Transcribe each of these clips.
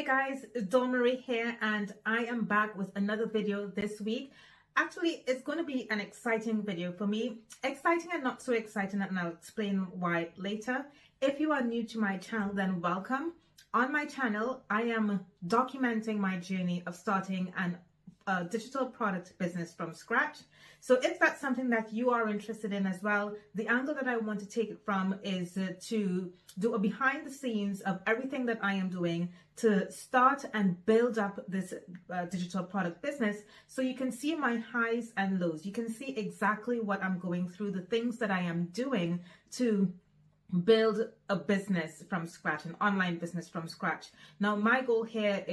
guys, it's Dawn Marie here, and I am back with another video this week. Actually, it's going to be an exciting video for me. Exciting and not so exciting, and I'll explain why later. If you are new to my channel, then welcome. On my channel, I am documenting my journey of starting a digital product business from scratch. So if that's something that you are interested in as well, the angle that I want to take it from is to do a behind the scenes of everything that I am doing to start and build up this digital product business, so you can see my highs and lows. You can see exactly what I'm going through, the things that I am doing to build a business from scratch, an online business from scratch. Now, my goal here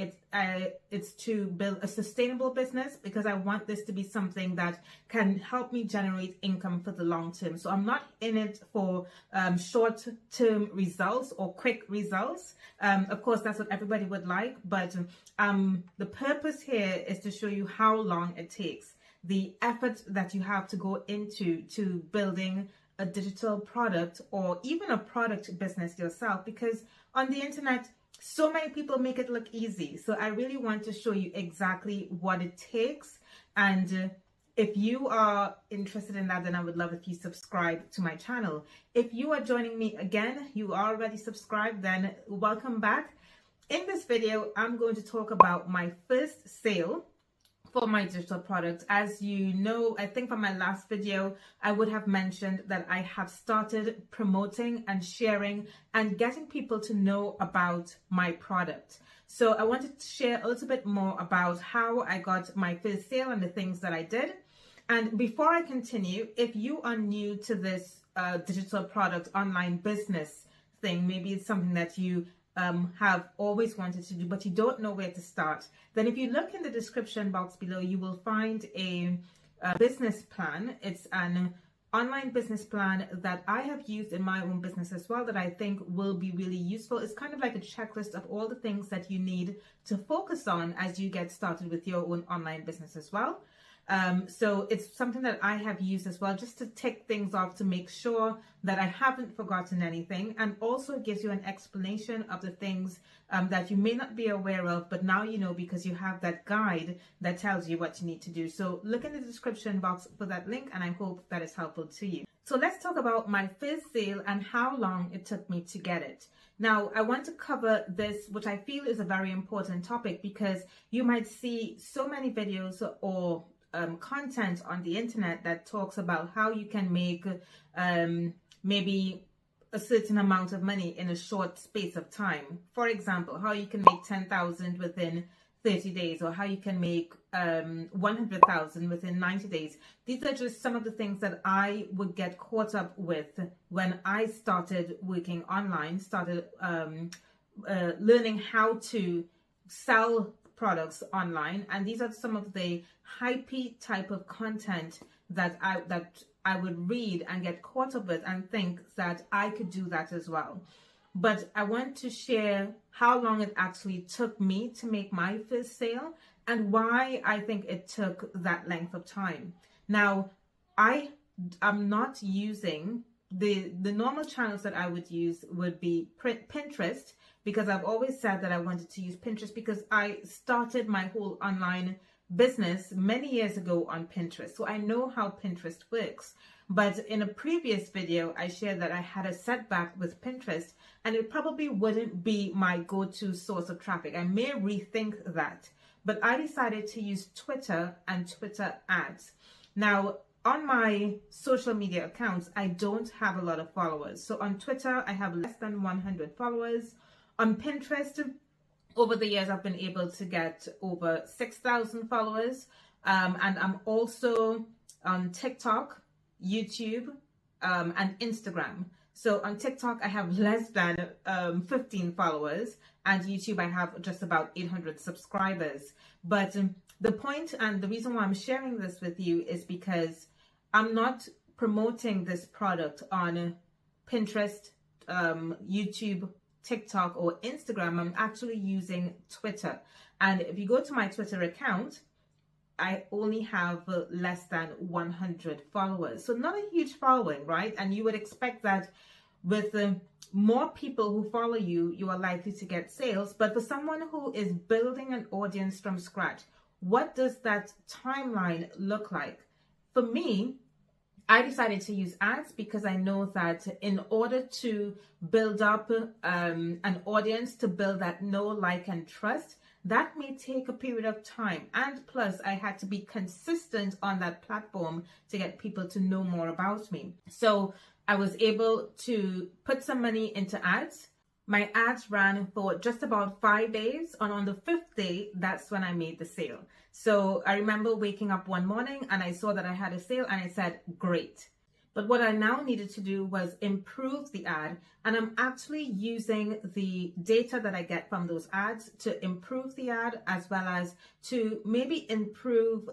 is to build a sustainable business, because I want this to be something that can help me generate income for the long term. So I'm not in it for short-term results or quick results. Of course, that's what everybody would like, but the purpose here is to show you how long it takes, the effort that you have to go into building a digital product or even a product business yourself, because on the internet so many people make it look easy. So I really want to show you exactly what it takes, and if you are interested in that, then I would love if you subscribe to my channel. If you are joining me again, you are already subscribed, then welcome back. In this video, I'm going to talk about my first sale for my digital product. As you know, I think from my last video, I would have mentioned that I have started promoting and sharing and getting people to know about my product. So I wanted to share a little bit more about how I got my first sale and the things that I did. And before I continue, if you are new to this digital product online business thing, maybe it's something that you have always wanted to do, but you don't know where to start, then if you look in the description box below, you will find a business plan. It's an online business plan that I have used in my own business as well, that I think will be really useful. It's kind of like a checklist of all the things that you need to focus on as you get started with your own online business as well. So it's something that I have used as well, just to tick things off to make sure that I haven't forgotten anything, and also gives you an explanation of the things that you may not be aware of, but now you know, because you have that guide that tells you what you need to do. So look in the description box for that link, and I hope that is helpful to you. So let's talk about my first sale and how long it took me to get it. Now, I want to cover this, which I feel is a very important topic, because you might see so many videos or content on the internet that talks about how you can make maybe a certain amount of money in a short space of time. For example, how you can make 10,000 within 30 days, or how you can make 100,000 within 90 days. These are just some of the things that I would get caught up with when I started working online, started learning how to sell products online. And these are some of the hypey type of content that I would read and get caught up with and think that I could do that as well. But I want to share how long it actually took me to make my first sale and why I think it took that length of time. Now, I am not using the normal channels that I would use would be Pinterest, because I've always said that I wanted to use Pinterest because I started my whole online business many years ago on Pinterest. So I know how Pinterest works. But in a previous video, I shared that I had a setback with Pinterest, and it probably wouldn't be my go-to source of traffic. I may rethink that, but I decided to use Twitter and Twitter ads. Now, on my social media accounts, I don't have a lot of followers. So on Twitter, I have less than 100 followers. On Pinterest, over the years, I've been able to get over 6,000 followers. And I'm also on TikTok, YouTube, and Instagram. So on TikTok, I have less than 15 followers, and YouTube, I have just about 800 subscribers. But the point and the reason why I'm sharing this with you is because I'm not promoting this product on Pinterest, YouTube, TikTok, or Instagram. I'm actually using Twitter. And if you go to my Twitter account, I only have less than 100 followers. So not a huge following, right? And you would expect that with more people who follow you, you are likely to get sales. But for someone who is building an audience from scratch, what does that timeline look like? For me, I decided to use ads because I know that in order to build up an audience, to build that know, like, and trust, that may take a period of time. And plus, I had to be consistent on that platform to get people to know more about me. So I was able to put some money into ads. My ads ran for just about 5 days, and on the 5th day, that's when I made the sale. So I remember waking up one morning and I saw that I had a sale and I said, great. But what I now needed to do was improve the ad, and I'm actually using the data that I get from those ads to improve the ad, as well as to maybe improve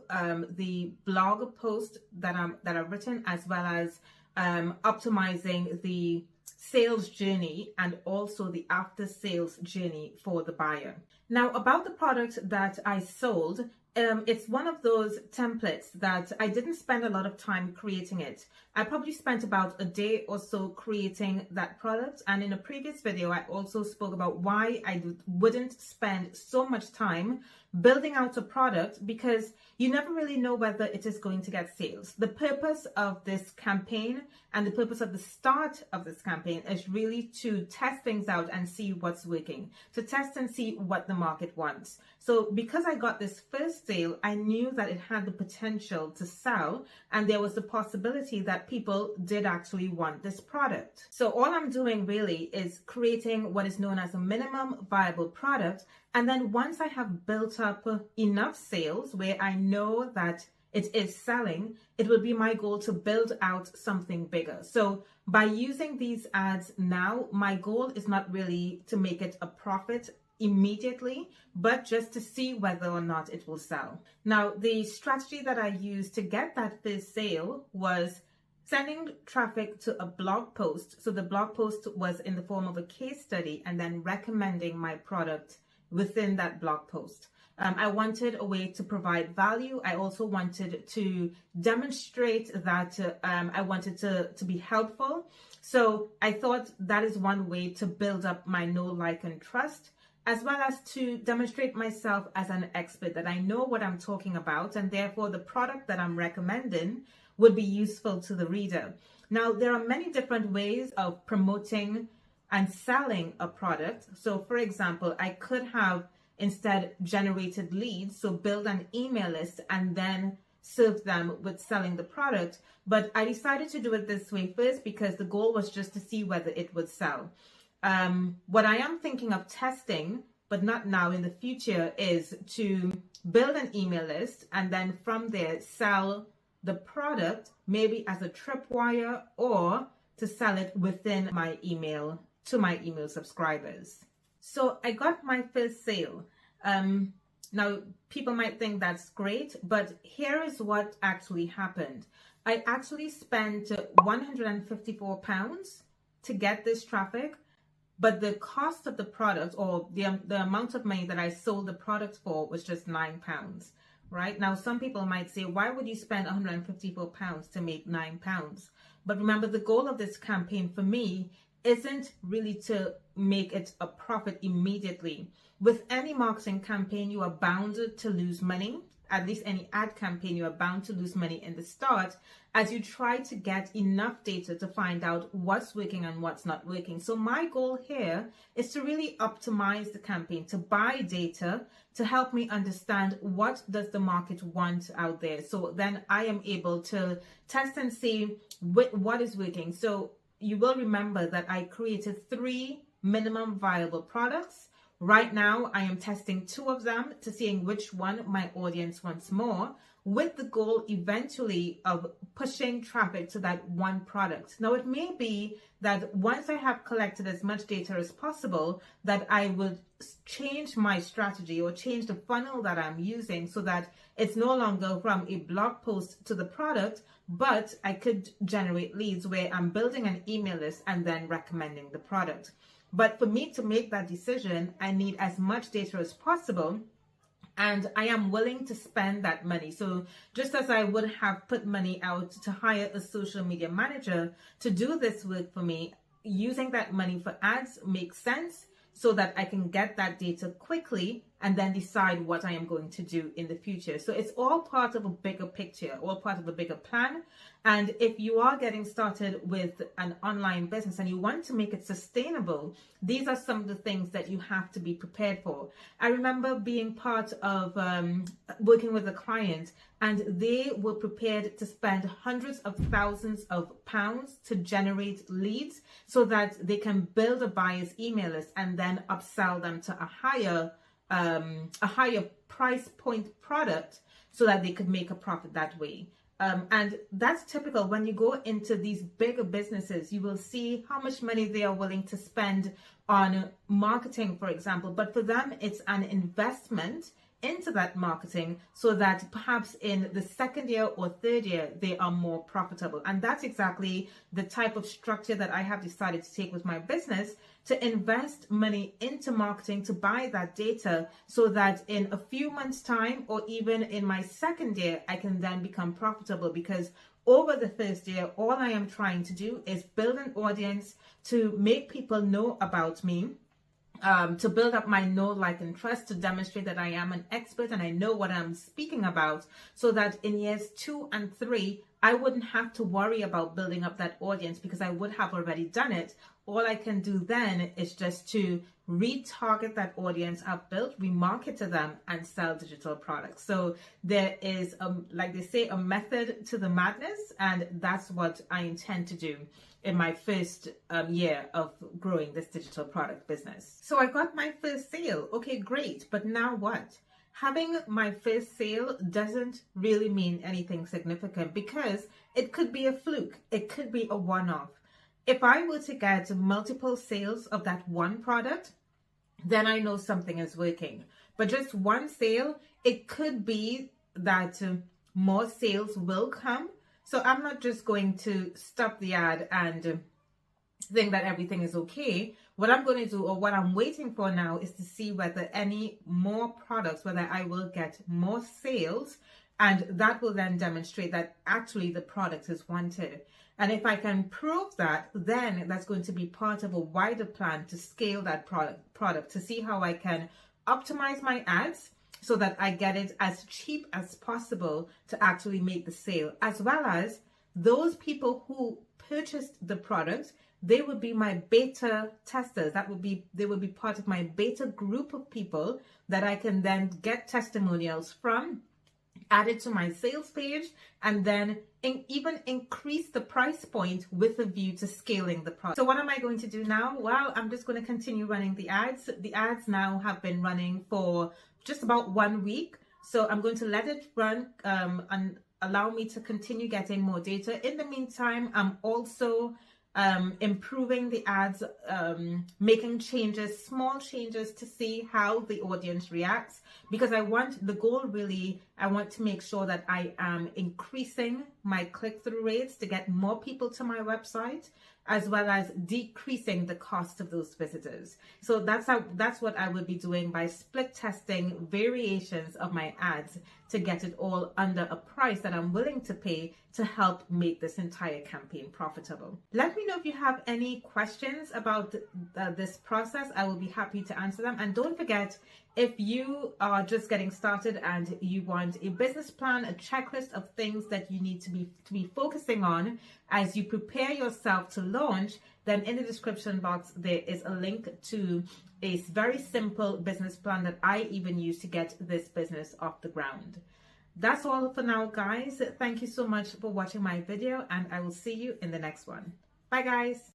the blog post that I've written, as well as optimizing the sales journey and also the after sales journey for the buyer. Now, about the product that I sold, it's one of those templates that I didn't spend a lot of time creating it. I probably spent about a day or so creating that product. And in a previous video, I also spoke about why I wouldn't spend so much time building out a product, because you never really know whether it is going to get sales. The purpose of this campaign and the purpose of the start of this campaign is really to test things out and see what's working, to test and see what the market wants. So because I got this first sale, I knew that it had the potential to sell, and there was the possibility that people did actually want this product. So all I'm doing really is creating what is known as a minimum viable product. And then once I have built up enough sales where I know that it is selling, it will be my goal to build out something bigger. So by using these ads now, my goal is not really to make it a profit immediately, but just to see whether or not it will sell. Now, the strategy that I used to get that first sale was sending traffic to a blog post. So the blog post was in the form of a case study, and then recommending my product within that blog post. I wanted a way to provide value. I also wanted to demonstrate that I wanted to be helpful. So I thought that is one way to build up my know, like, and trust, as well as to demonstrate myself as an expert, that I know what I'm talking about, and therefore the product that I'm recommending would be useful to the reader. Now, there are many different ways of promoting and selling a product. So for example, I could have instead generated leads, so build an email list and then serve them with selling the product. But I decided to do it this way first because the goal was just to see whether it would sell. What I am thinking of testing, but not now, in the future, is to build an email list and then from there sell the product, maybe as a tripwire, or to sell it within my email to my email subscribers. So I got my first sale. Now, people might think that's great, but here is what actually happened. I actually spent £154 to get this traffic, but the cost of the product, or the amount of money that I sold the product for, was just £9. Right? Now, some people might say, why would you spend £154 to make £9? But remember, the goal of this campaign for me isn't really to make it a profit immediately. With any marketing campaign, you are bound to lose money. At least any ad campaign, you are bound to lose money in the start as you try to get enough data to find out what's working and what's not working. So my goal here is to really optimize the campaign, to buy data to help me understand what does the market want out there. So then I am able to test and see what is working. So you will remember that I created 3 minimum viable products. Right now, I am testing 2 of them to seeing which one my audience wants more, with the goal eventually of pushing traffic to that one product. Now, it may be that once I have collected as much data as possible, that I would change my strategy or change the funnel that I'm using so that it's no longer from a blog post to the product, but I could generate leads where I'm building an email list and then recommending the product. But for me to make that decision, I need as much data as possible, and I am willing to spend that money. So just as I would have put money out to hire a social media manager to do this work for me, using that money for ads makes sense, so that I can get that data quickly and then decide what I am going to do in the future. So it's all part of a bigger picture, all part of a bigger plan. And if you are getting started with an online business and you want to make it sustainable, these are some of the things that you have to be prepared for. I remember being part of working with a client, and they were prepared to spend hundreds of thousands of pounds to generate leads so that they can build a buyer's email list and then upsell them to a higher price point product so that they could make a profit that way. And that's typical. When you go into these bigger businesses, you will see how much money they are willing to spend on marketing, for example. But for them, it's an investment into that marketing so that perhaps in the second year or third year, they are more profitable. And that's exactly the type of structure that I have decided to take with my business, to invest money into marketing, to buy that data so that in a few months' time, or even in my second year, I can then become profitable. Because over the first year, all I am trying to do is build an audience, to make people know about me, to build up my know, like, and trust, to demonstrate that I am an expert and I know what I'm speaking about, so that in years 2 and 3, I wouldn't have to worry about building up that audience because I would have already done it. All I can do then is just to retarget that audience I've built, remarket to them, and sell digital products. So there is, like they say, a method to the madness, and that's what I intend to do in my first year of growing this digital product business. So I got my first sale. Okay, great. But now what? Having my first sale doesn't really mean anything significant, because it could be a fluke. It could be a one-off. If I were to get multiple sales of that one product, then I know something is working. But just one sale, it could be that more sales will come. So I'm not just going to stop the ad and think that everything is okay. What I'm going to do, or what I'm waiting for now, is to see whether any more products, whether I will get more sales, and that will then demonstrate that actually the product is wanted. And if I can prove that, then that's going to be part of a wider plan to scale that product, to see how I can optimize my ads so that I get it as cheap as possible to actually make the sale, as well as those people who purchased the product, they would be my beta testers. They would be part of my beta group of people that I can then get testimonials from, add it to my sales page, and then even increase the price point with a view to scaling the product. So what am I going to do now? Well, I'm just going to continue running the ads. The ads now have been running for just about 1 week. So I'm going to let it run and allow me to continue getting more data. In the meantime, I'm also improving the ads, making changes, small changes, to see how the audience reacts, because the goal really, I want to make sure that I am increasing my click-through rates to get more people to my website, as well as decreasing the cost of those visitors. So that's what I will be doing by split testing variations of my ads to get it all under a price that I'm willing to pay to help make this entire campaign profitable. Let me know if you have any questions about this process. I will be happy to answer them. And don't forget, if you are just getting started and you want a business plan, a checklist of things that you need to be focusing on as you prepare yourself to launch, then in the description box there is a link to a very simple business plan that I even use to get this business off the ground. That's all for now, guys. Thank you so much for watching my video, and I will see you in the next one. Bye, guys.